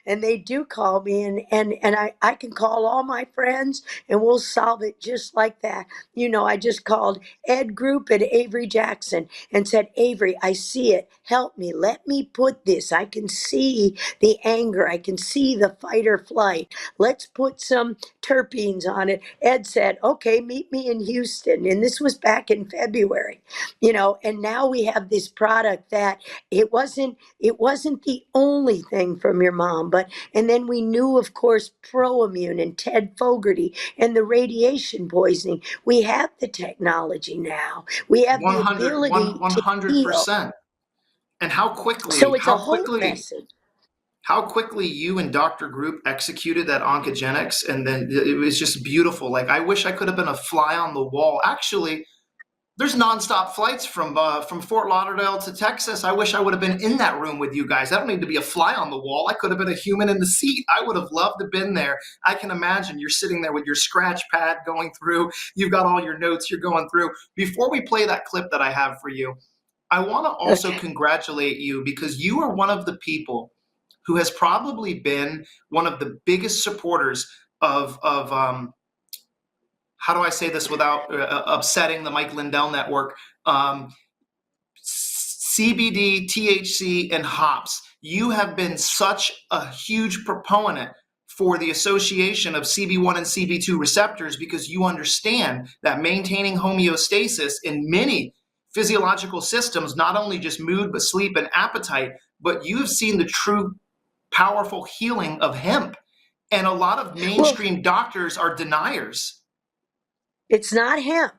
and they do call me, and I can call all my friends, and we'll solve it just like that. I just called Ed Group and Avery Jackson and said, Avery, I see it. Help me. Let me put this. I can see the anger. I can see the fight or flight. Let's put some terpenes on it. Ed said, okay, meet me in Houston. And this was back in February, and now we have this product that it wasn't the only thing from your mom, and then we knew, of course, ProImmune and Ted Fogarty and the radiation poisoning. We have the technology now. We have the 100, ability to heal. 100%. And So it's a whole message. how quickly you and Dr. Group executed that oncogenics, and then it was just beautiful. Like, I wish I could have been a fly on the wall. Actually, there's nonstop flights from Fort Lauderdale to Texas. I wish I would have been in that room with you guys. I don't need to be a fly on the wall. I could have been a human in the seat. I would have loved to have been there. I can imagine you're sitting there with your scratch pad going through. You've got all your notes you're going through. Before we play that clip that I have for you, I want to also congratulate you, because you are one of the people who has probably been one of the biggest supporters of how do I say this without upsetting the Mike Lindell Network? CBD, THC, and hops. You have been such a huge proponent for the association of CB1 and CB2 receptors, because you understand that maintaining homeostasis in many physiological systems, not only just mood, but sleep and appetite, but you've seen the true powerful healing of hemp. And a lot of mainstream doctors are deniers. It's not hemp.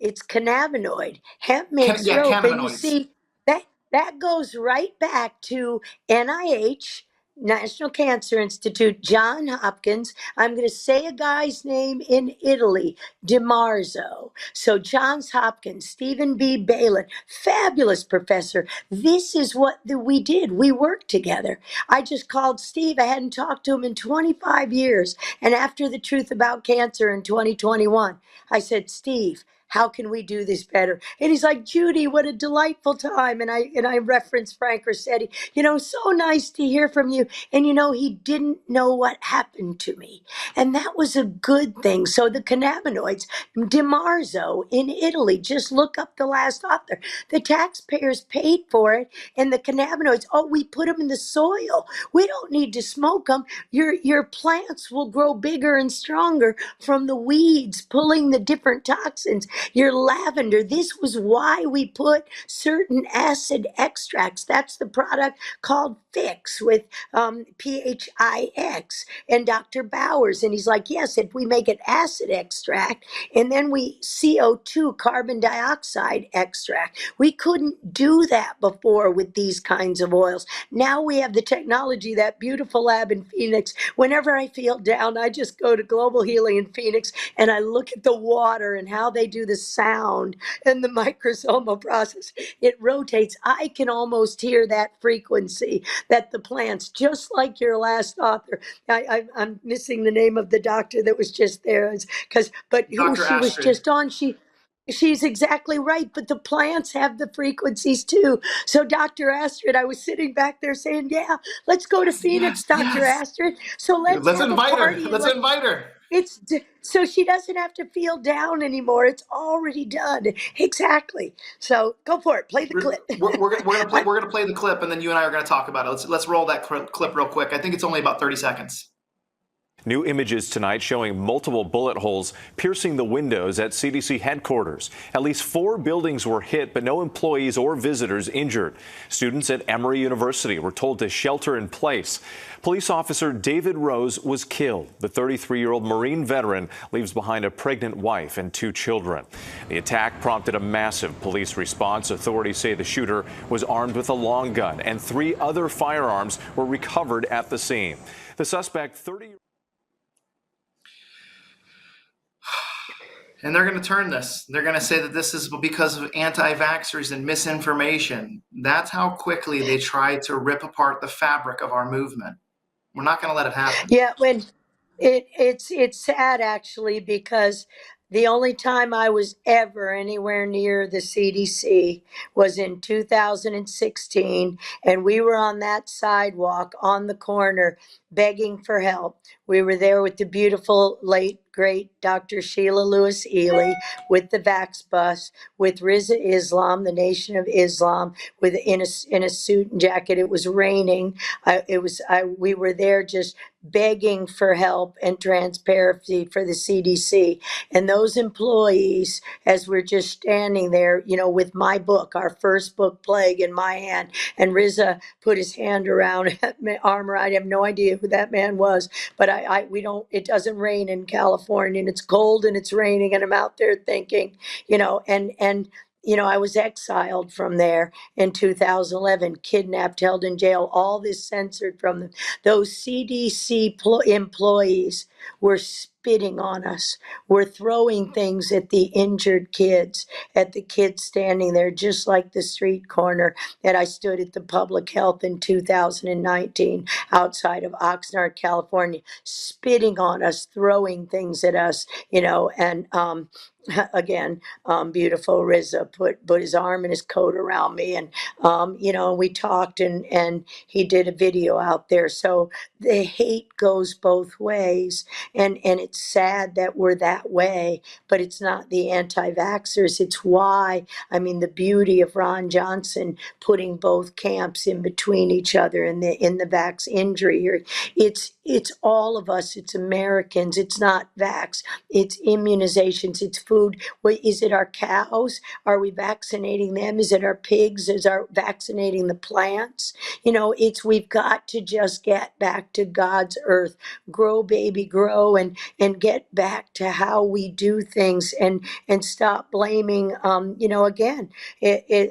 It's cannabinoid. Hemp makes rope. And you see, that goes right back to NIH, National Cancer Institute, John Hopkins. I'm going to say a guy's name in Italy, DiMarzo. So Johns Hopkins, Stephen B. Balin, fabulous professor. This is what we did. We worked together. I just called Steve. I hadn't talked to him in 25 years. And after the Truth About Cancer in 2021, I said, Steve, how can we do this better? And he's like, Judy, what a delightful time. And I referenced Frank Rossetti, so nice to hear from you. And, he didn't know what happened to me. And that was a good thing. So the cannabinoids, DiMarzo in Italy, just look up the last author. The taxpayers paid for it. And the cannabinoids, we put them in the soil. We don't need to smoke them. Your plants will grow bigger and stronger from the weeds, pulling the different toxins. your lavender. This was why we put certain acid extracts. That's the product called Fix with PHIX and Dr. Bowers. And he's like, yes, if we make an acid extract and then we CO2, carbon dioxide extract, we couldn't do that before with these kinds of oils. Now we have the technology, that beautiful lab in Phoenix. Whenever I feel down, I just go to Global Healing in Phoenix and I look at the water and how they do the sound and the microsomal process. It rotates. I can almost hear that frequency that the plants, just like your last author. I'm missing the name of the doctor that was just there, but who Dr. she was Astrid. just on. She's exactly right, but the plants have the frequencies too. So, Dr. Astrid, I was sitting back there saying, yeah, let's go to Phoenix, Yes, Dr. yes. Astrid. So let's Let's have a invite her. party. Let's invite her. So she doesn't have to feel down anymore. It's already done. Exactly. So go for it. Play the clip. We're gonna play the clip, and then you and I are gonna talk about it. Let's roll that clip real quick. I think it's only about 30 seconds. New images tonight showing multiple bullet holes piercing the windows at CDC headquarters. At least 4 buildings were hit, but no employees or visitors injured. Students at Emory University were told to shelter in place. Police officer David Rose was killed. The 33-year-old Marine veteran leaves behind a pregnant wife and 2 children. The attack prompted a massive police response. Authorities say the shooter was armed with a long gun, and 3 other firearms were recovered at the scene. The suspect, 30. And they're going to turn this. They're going to say that this is because of anti-vaxxers and misinformation. That's how quickly they try to rip apart the fabric of our movement. We're not going to let it happen. Yeah, when it's sad actually, because the only time I was ever anywhere near the CDC was in 2016, and we were on that sidewalk on the corner begging for help. We were there with the beautiful late great Dr. Sheila Lewis Ely, with the Vax bus, with Riza Islam, the Nation of Islam, with in a suit and jacket. It was raining. We were there just begging for help and transparency for the CDC. And those employees, as we're just standing there, with my book, our first book, Plague, in my hand, and Riza put his hand around my arm. I have no idea who that man was, but it doesn't rain in California, and it's cold and it's raining, and I'm out there thinking, I was exiled from there in 2011, kidnapped, held in jail, all this censored from them. Those CDC employees were spitting on us, were throwing things at the injured kids, at the kids standing there, just like the street corner that I stood at the public health in 2019 outside of Oxnard, California, spitting on us, throwing things at us, and again, beautiful Riza put his arm and his coat around me, and we talked, and he did a video out there. So the hate goes both ways, and it's sad that we're that way, but it's not the anti-vaxxers. It's why, the beauty of Ron Johnson putting both camps in between each other in the vax injury. It's all of us. It's Americans. It's not vax. It's immunizations. It's food. Is it our cows? Are we vaccinating them? Is it our pigs? Is our vaccinating the plants? We've got to just get back to God's earth, grow, baby, grow, and get back to how we do things, and stop blaming. Again,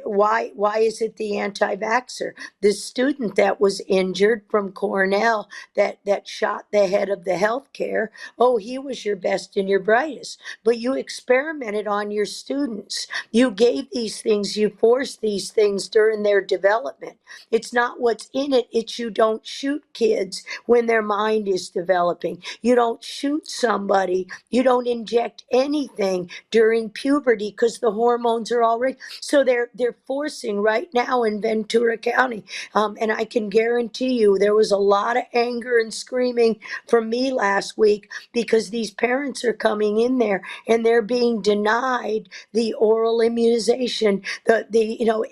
why is it the anti-vaxxer? The student that was injured from Cornell that shot the head of the healthcare. Oh, he was your best and your brightest, but you experimented on your students. You gave these things, you forced these things during their development. It's not what's in it. It's you don't shoot kids when their mind is developing. You don't shoot somebody. You don't inject anything during puberty because the hormones are already. So they're forcing right now in Ventura County. And I can guarantee you there was a lot of anger and screaming from me last week, because these parents are coming in there and they're being denied the oral immunization,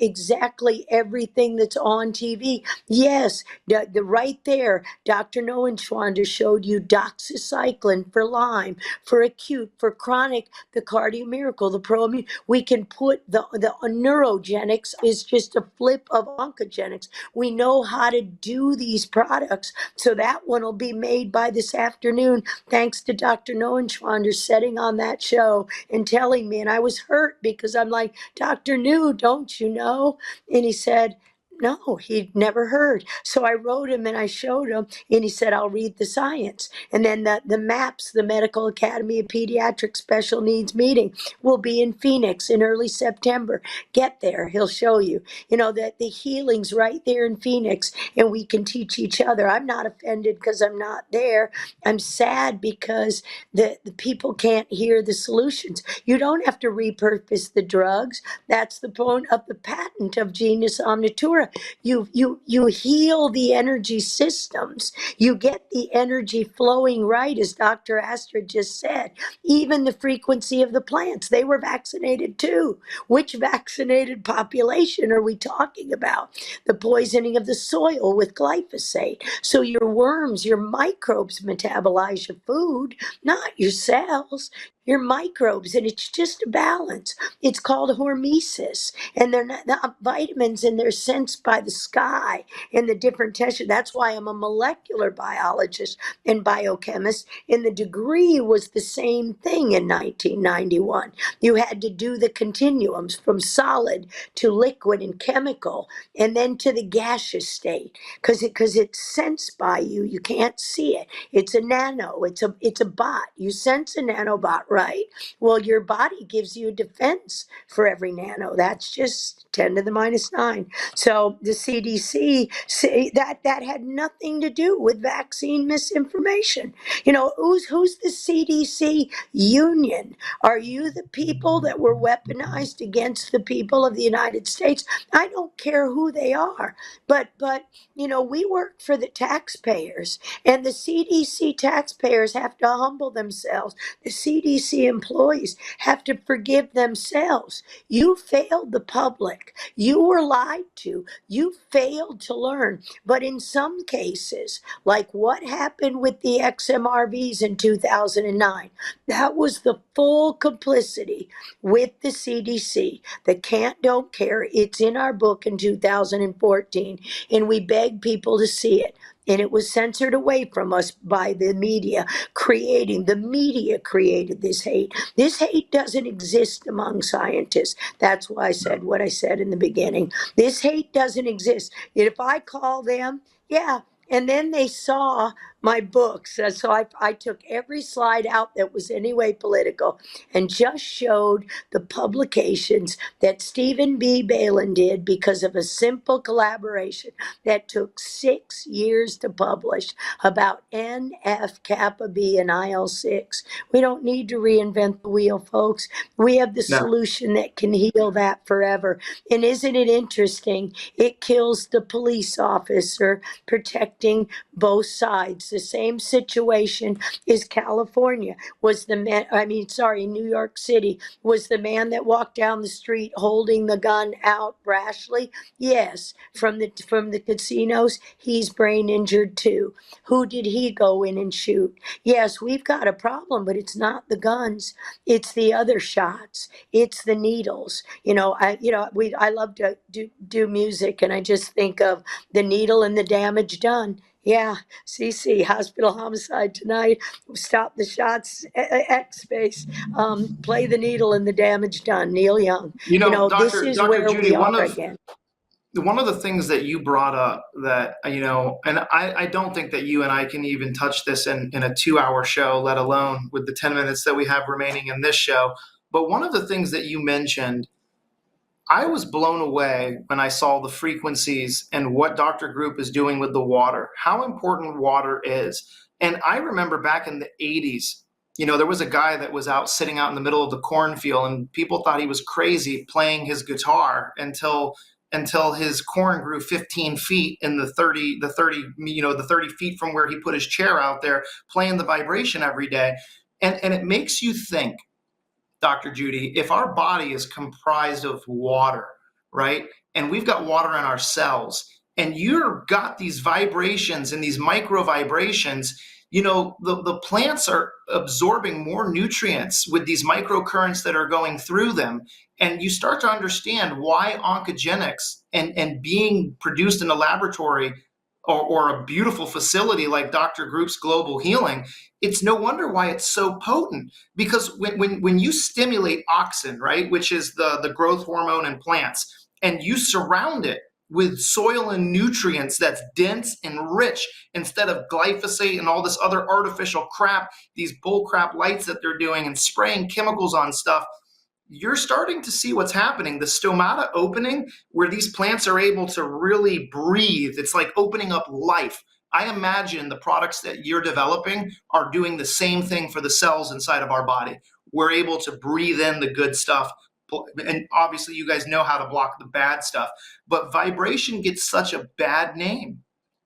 exactly everything that's on TV. Yes, the right there, Dr. Noenschwander showed you doxycycline for Lyme, for acute, for chronic, the Cardio Miracle, the ProImmune. We can put the neurogenics is just a flip of oncogenics. We know how to do these products. So that one will be made by this afternoon, thanks to Dr. Noenschwander setting on that show and telling me. And I was hurt because I'm like, Dr. New, don't you know? And he said, no, he'd never heard. So I wrote him and I showed him, and he said, I'll read the science. And then the MAPS, the Medical Academy of Pediatric Special Needs meeting, will be in Phoenix in early September. Get there, he'll show you, that the healing's right there in Phoenix, and we can teach each other. I'm not offended because I'm not there. I'm sad because the people can't hear the solutions. You don't have to repurpose the drugs. That's the point of the patent of Genius Omnitura. You heal the energy systems. You get the energy flowing right, as Dr. Astrid just said. Even the frequency of the plants, they were vaccinated too. Which vaccinated population are we talking about? The poisoning of the soil with glyphosate. So your worms, your microbes metabolize your food, not your cells. Your microbes, and it's just a balance. It's called hormesis, and they're not vitamins, and they're sensed by the sky and the different texture. That's why I'm a molecular biologist and biochemist, and the degree was the same thing in 1991. You had to do the continuums from solid to liquid and chemical, and then to the gaseous state, because it's sensed by you. You can't see it. It's a nano. It's a bot. You sense a nanobot, right? Well, your body gives you a defense for every nano. That's just 10 to the minus 9. So the CDC say that had nothing to do with vaccine misinformation. Who's the CDC union? Are you the people that were weaponized against the people of the United States? I don't care who they are, but we work for the taxpayers, and the CDC taxpayers have to humble themselves. The CDC employees have to forgive themselves. You failed the public. You were lied to. You failed to learn. But in some cases, like what happened with the XMRVs in 2009, that was the full complicity with the CDC. The can't, don't care. It's in our book in 2014, and we beg people to see it. And it was censored away from us by the media. The media created this hate. This hate doesn't exist among scientists. That's why I said what I said in the beginning. This hate doesn't exist. If I call them, yeah. And then they saw my books. So I took every slide out that was anyway political and just showed the publications that Stephen B. Balin did because of a simple collaboration that took 6 years to publish about NF, kappa B, and IL-6. We don't need to reinvent the wheel, folks. We have the solution that can heal that forever. And isn't it interesting? It kills the police officer protecting both sides. The same situation is California. New York City was the man that walked down the street holding the gun out rashly. Yes, from the casinos, he's brain injured too. Who did he go in and shoot? Yes, we've got a problem, but it's not the guns. It's the other shots. It's the needles. I love to do music, and I just think of the needle and the damage done. Yeah, CC, hospital homicide tonight. Stop the shots, X space. Play the needle and the damage done. Neil Young. This is Dr. where Judy, we are again. One of the things that you brought up that, and I don't think that you and I can even touch this in a 2-hour show, let alone with the 10 minutes that we have remaining in this show. But one of the things that you mentioned, I was blown away when I saw the frequencies and what Dr. Group is doing with the water, how important water is. And I remember back in the 80s, there was a guy that was sitting out in the middle of the cornfield, and people thought he was crazy playing his guitar until his corn grew 15 feet in the 30 feet from where he put his chair out there, playing the vibration every day. And it makes you think, Dr. Judy, if our body is comprised of water, right, and we've got water in our cells, and you've got these vibrations and these micro vibrations, the plants are absorbing more nutrients with these microcurrents that are going through them. And you start to understand why oncogenics and being produced in a laboratory or a beautiful facility like Dr. Group's Global Healing, it's no wonder why it's so potent. Because when you stimulate auxin, right, which is the growth hormone in plants, and you surround it with soil and nutrients that's dense and rich instead of glyphosate and all this other artificial crap, these bull crap lights that they're doing and spraying chemicals on stuff, you're starting to see what's happening. The stomata opening, where these plants are able to really breathe, it's like opening up life. I imagine the products that you're developing are doing the same thing for the cells inside of our body. We're able to breathe in the good stuff. And obviously, you guys know how to block the bad stuff. But vibration gets such a bad name.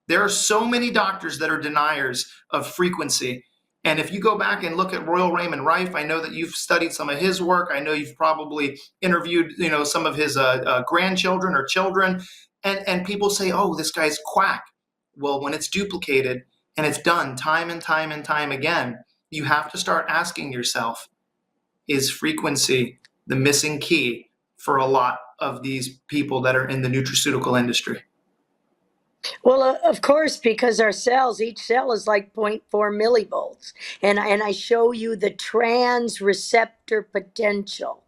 There are so many doctors that are deniers of frequency. And if you go back and look at Royal Raymond Rife, I know that you've studied some of his work. I know you've probably interviewed, some of his grandchildren or children. And people say, oh, this guy's quack. Well, when it's duplicated and it's done time and time and time again, you have to start asking yourself, is frequency the missing key for a lot of these people that are in the nutraceutical industry? Well, of course, because our cells, each cell is like zero 0.4 millivolts. And I show you the trans receptor potential.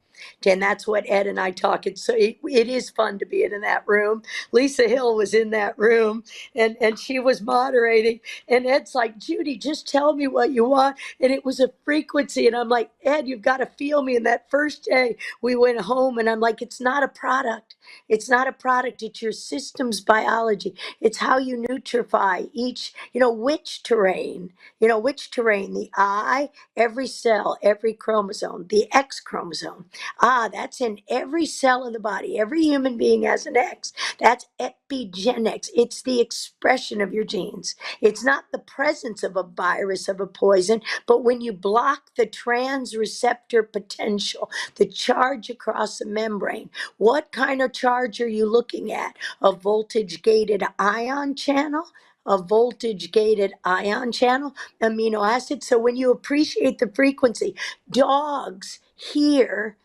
And that's what Ed and I talk. It is fun to be in that room. Lisa Hill was in that room and she was moderating. And Ed's like, Judy, just tell me what you want. And it was a frequency. And I'm like, Ed, you've got to feel me. And that first day we went home and I'm like, it's not a product. It's not a product. It's your system's biology. It's how you nutrify each, which terrain, the I, every cell, every chromosome, the X chromosome. That's in every cell of the body. Every human being has an X. That's epigenetics. It's the expression of your genes. It's not the presence of a virus, of a poison, but when you block the trans receptor potential, the charge across the membrane, what kind of charge are you looking at? A voltage-gated ion channel? A voltage-gated ion channel, amino acids. So when you appreciate the frequency, dogs hear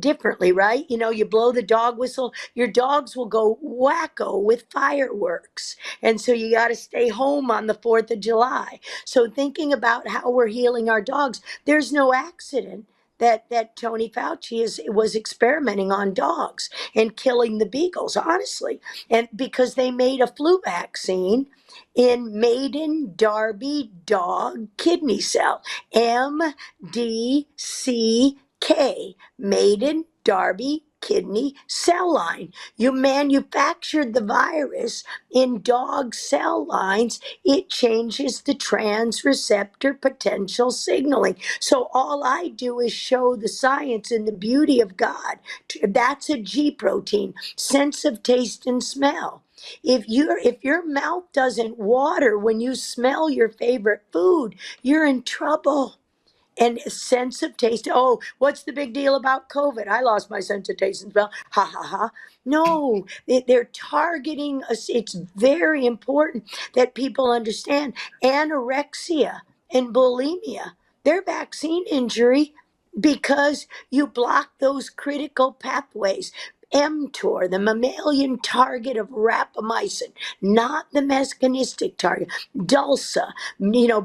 differently, right? You blow the dog whistle, your dogs will go wacko with fireworks. And so you got to stay home on the 4th of July. So thinking about how we're healing our dogs, there's no accident that Tony Fauci was experimenting on dogs and killing the beagles, honestly. And because they made a flu vaccine in maiden Derby dog kidney cell, MDCK, maiden Derby kidney cell line. You manufactured the virus in dog cell lines. It changes the trans receptor potential signaling. So all I do is show the science and the beauty of God. That's a G protein, sense of taste and smell. If your mouth doesn't water when you smell your favorite food, you're in trouble. And a sense of taste. Oh, what's the big deal about COVID? I lost my sense of taste and smell. Ha ha ha. No, they're targeting us. It's very important that people understand anorexia and bulimia. They're vaccine injury because you block those critical pathways. mTOR, the mammalian target of rapamycin, not the mechanistic target. Dulsa,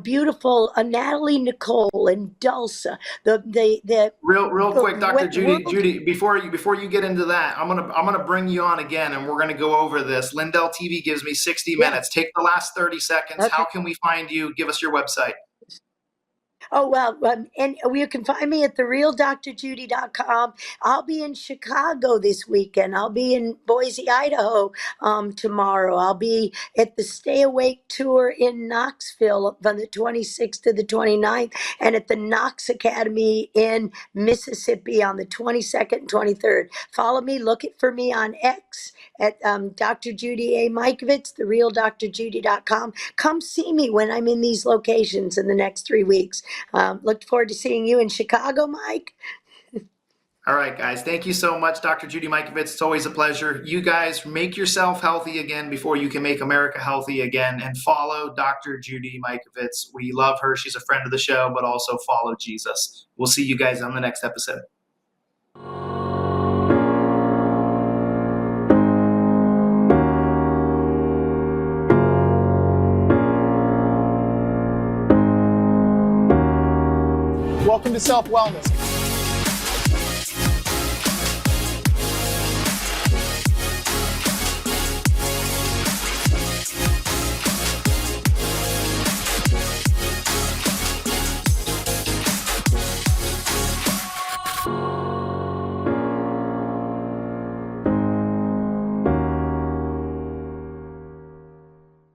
beautiful Natalie Nicole and Dulsa. Real quick, Dr. Judy, world. before you get into that, I'm gonna bring you on again, and we're gonna go over this. Lindell TV gives me 60 minutes. Take the last 30 seconds. Okay. How can we find you? Give us your website. Oh, well, and you can find me at therealdrjudy.com. I'll be in Chicago this weekend. I'll be in Boise, Idaho tomorrow. I'll be at the Stay Awake tour in Knoxville from the 26th to the 29th, and at the Knox Academy in Mississippi on the 22nd and 23rd. Follow me. Look for me on X at Dr. Judy A. Mikovits, therealdrjudy.com. Come see me when I'm in these locations in the next 3 weeks. Look forward to seeing you in Chicago, Mike. All right, guys. Thank you so much, Dr. Judy Mikovits. It's always a pleasure. You guys make yourself healthy again before you can make America healthy again, and follow Dr. Judy Mikovits. We love her. She's a friend of the show, but also follow Jesus. We'll see you guys on the next episode. Welcome to Self Wellness.